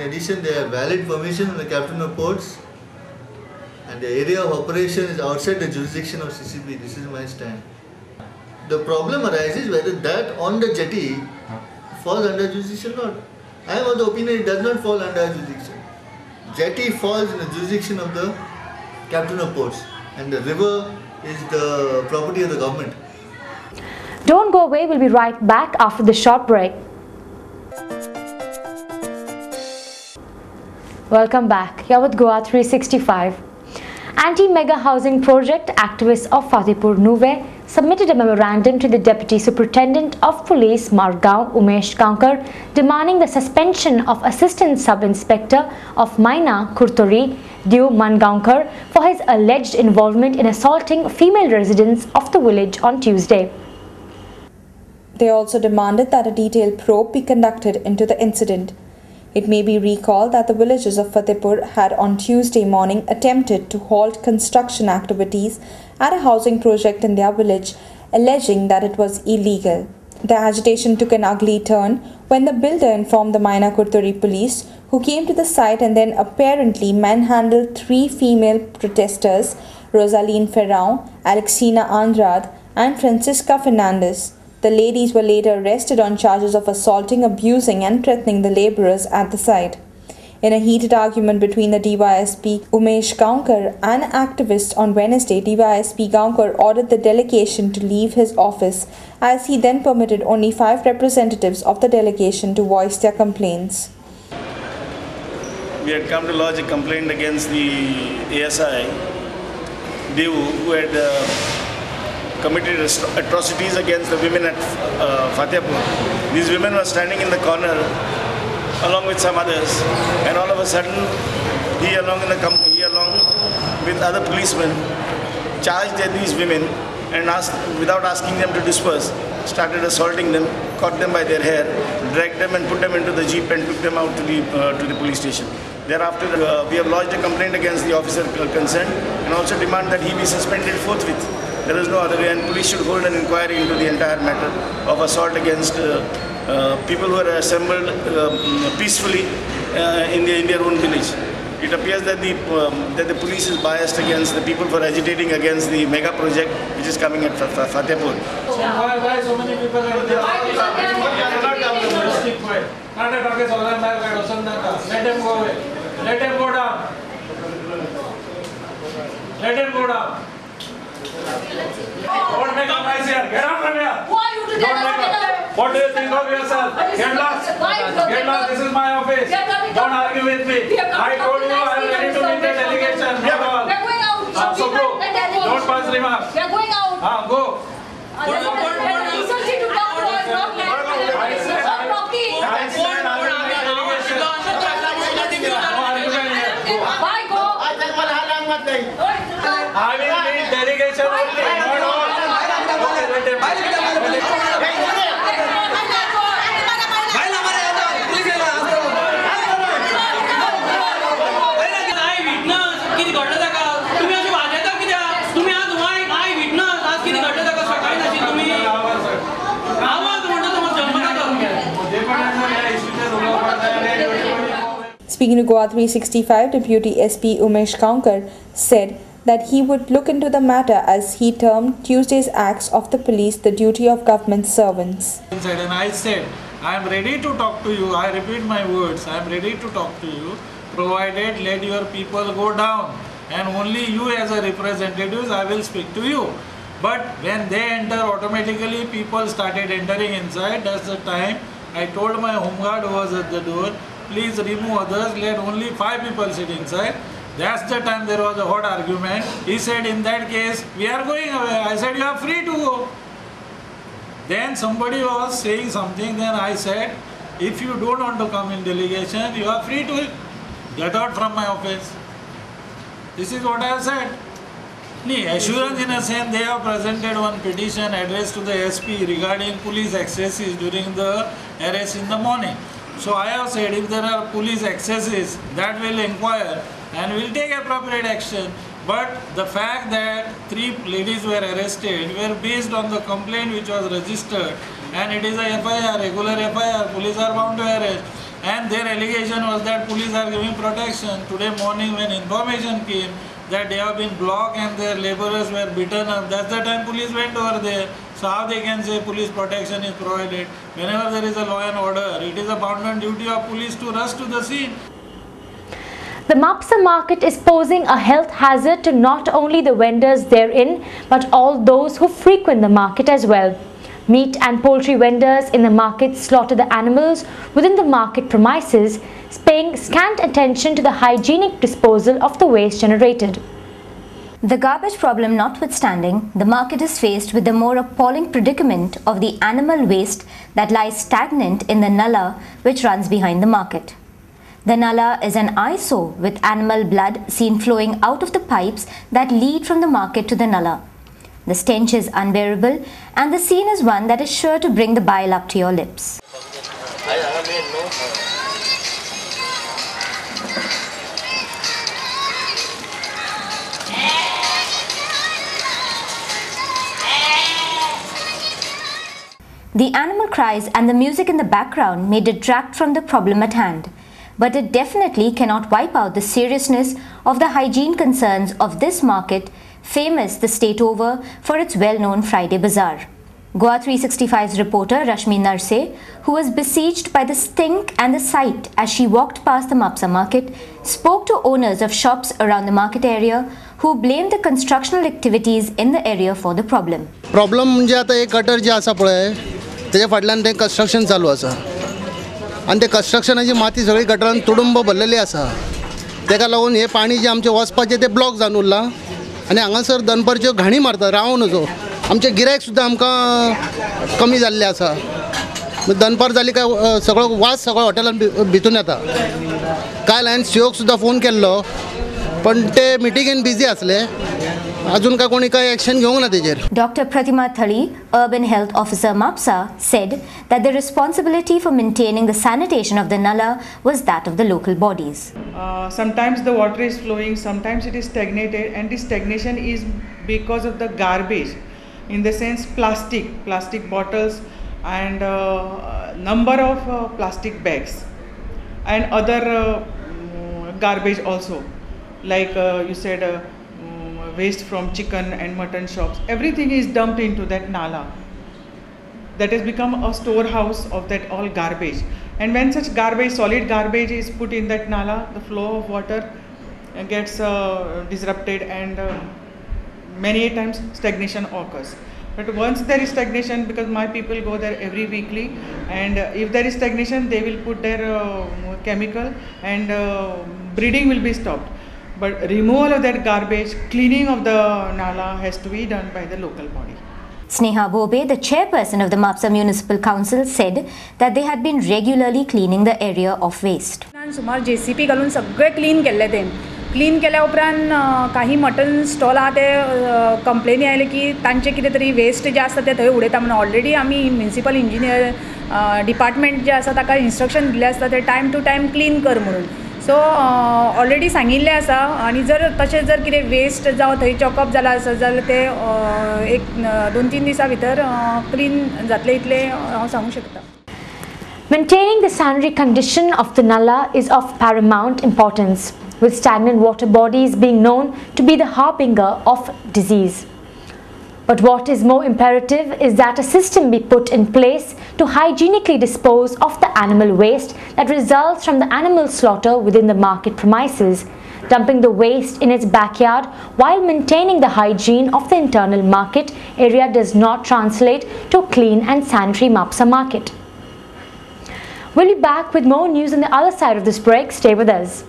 addition, they have valid permission from the captain of ports, and the area of operation is outside the jurisdiction of CCP. This is my stand. The problem arises whether that on the jetty falls under jurisdiction or not. I am of the opinion it does not fall under jurisdiction. Jetty falls in the jurisdiction of the captain of ports, and the river is the property of the government. Don't go away, we'll be right back after the short break. Welcome back. You're with Goa365. Anti-mega housing project activists of Fatehpur Nuve submitted a memorandum to the Deputy Superintendent of Police Margaon, Umesh Gaonkar, demanding the suspension of Assistant Sub-Inspector of Maina Kurtori, Dew Mangaonkar, for his alleged involvement in assaulting female residents of the village on Tuesday. They also demanded that a detailed probe be conducted into the incident. It may be recalled that the villagers of Fatehpur had on Tuesday morning attempted to halt construction activities at a housing project in their village, alleging that it was illegal. The agitation took an ugly turn when the builder informed the Maina Kurtori police, who came to the site and then apparently manhandled 3 female protesters, Rosaline Ferrão, Alexina Andrade and Francisca Fernandez. The ladies were later arrested on charges of assaulting, abusing and threatening the labourers at the site. In a heated argument between the DYSP Umesh Gaonkar and activists on Wednesday, DYSP Gaonkar ordered the delegation to leave his office, as he then permitted only 5 representatives of the delegation to voice their complaints. We had come to lodge a complaint against the ASI, Dew, who had committed atrocities against the women at Fatehpur. These women were standing in the corner along with some others, and all of a sudden he along with other policemen charged at these women and without asking them to disperse, started assaulting them, caught them by their hair, dragged them and put them into the jeep and took them out to the police station. Thereafter, we have lodged a complaint against the officer concerned and also demand that he be suspended forthwith. There is no other way, and police should hold an inquiry into the entire matter of assault against people who are assembled peacefully in their own village. It appears that the police is biased against the people for agitating against the mega project which is coming at Fatehpur. Why so many people are there? Let them go away. Let them go down. Let them go down. Don't make a noise here. Get out from here. Who are you to tell us? What do you think of yourself? Get lost. Get lost. This is my office. Don't argue with me. I told you I am ready to meet the delegation. We are going out. So go. Don't pass remarks. We are going out. Go. I will meet delegation only, not all. Speaking to Goa365, Deputy SP Umesh Gaonkar said that he would look into the matter, as he termed Tuesday's acts of the police the duty of government servants. And I said, I am ready to talk to you. I repeat my words. I am ready to talk to you, provided let your people go down, and only you as a representatives I will speak to you. But when they enter, automatically people started entering inside. That's the time I told my home guard who was at the door, please remove others, let only 5 people sit inside. That's the time there was a hot argument. He said, in that case, we are going away. I said, you are free to go. Then somebody was saying something, then I said, if you don't want to come in delegation, you are free to get out from my office. This is what I have said. Assurance in a sense, they have presented one petition addressed to the SP regarding police excesses during the arrest in the morning. So I have said, if there are police excesses, that will inquire and will take appropriate action. But the fact that 3 ladies were arrested were based on the complaint which was registered, and it is a FIR, regular FIR, police are bound to arrest. and their allegation was that police are giving protection. Today morning when information came that they have been blocked and their laborers were beaten up, that's the time police went over there. So how they can say police protection is provided? Whenever there is a law and order, it is a bounden duty of police to rush to the scene. The Mapsa market is posing a health hazard to not only the vendors therein, but all those who frequent the market as well. Meat and poultry vendors in the market slaughter the animals within the market premises, paying scant attention to the hygienic disposal of the waste generated. The garbage problem notwithstanding, the market is faced with the more appalling predicament of the animal waste that lies stagnant in the nala which runs behind the market. The nala is an eyesore with animal blood seen flowing out of the pipes that lead from the market to the nala. The stench is unbearable and the scene is one that is sure to bring the bile up to your lips. The animal cries and the music in the background may detract from the problem at hand, but it definitely cannot wipe out the seriousness of the hygiene concerns of this market, famous the state over for its well-known Friday Bazaar. Goa365's reporter Rashmi Narse, who was besieged by the stink and the sight as she walked past the Mapsa market, spoke to owners of shops around the market area who blamed the constructional activities in the area for the problem. Problem म्हणजे आता एक gutter जे आसा पळय तेच्या फाटल्यान ते construction चालू आसा आणि ते कंस्ट्रक्शनाची माती सगळी गटरान तुडुंब भरलेली आसा तेका लागून हे पाणी जे आमचे वचपाचे ते ब्लॉक जावन उरला आणि हांगासर दनपारच्यो घाणी मारता रावन नजो आमचे गिरायक सुद्दां आमकां कमी जाल्ले आसा दनपार जाली काय सगळो वास सगळो हॉटेलान भितून येता काल हांवें सीओक सुद्दां फोन केल्लो पण ते मिटिंगेन बिजी आसले अजून काय कोणी काय ॲक्शन घेवंक ना तेजेर. Dr. Pratima Thali, Urban Health Officer MAPSA, said that the responsibility for maintaining the sanitation of the nala was that of the local bodies. Sometimes the water is flowing, sometimes it is stagnated, and this stagnation is because of the garbage, in the sense plastic bottles and number of plastic bags and other garbage also, like you said waste from chicken and mutton shops. Everything is dumped into that nala. That has become a storehouse of that all garbage. And when such garbage, solid garbage is put in that nala, the flow of water gets disrupted and many times stagnation occurs. But once there is stagnation, because my people go there every weekly, and if there is stagnation, they will put their chemical and breeding will be stopped. But removal of that garbage, cleaning of the nala has to be done by the local body. Sneha Bobe, the chairperson of the Mapsa Municipal Council, said that they had been regularly cleaning the area of waste. सुमार JCP घालून सगळे clean केले ते clean केल्या उपरांत काही mutton stall आहा ते कंप्लेनी आयले की तांचे कितें तरी वेस्ट जे आसता ते थंय उडयता म्हणून ऑलरेडी आमी म्युनिसिपल इंजिनियर डिपार्टमेंट जे आसा ताका इन्स्ट्रक्शन दिल्ले आसता ते टायम टू टायम क्लीन कर म्हणून. सो ऑलरेडी सांगिल्लें आसा आनी जर तशें जर कितें वेस्ट जावं थंय चॉकअप जाला आसत जाल्यार ते एक 2-3 दिसां भितर क्लीन जातले इतले हांव सांगूंक शकता. Maintaining the sanitary condition of the nala is of paramount importance, with stagnant water bodies being known to be the harbinger of disease. But what is more imperative is that a system be put in place to hygienically dispose of the animal waste that results from the animal slaughter within the market premises, dumping the waste in its backyard while maintaining the hygiene of the internal market area does not translate to a clean and sanitary Mapsa market. We'll be back with more news on the other side of this break. Stay with us.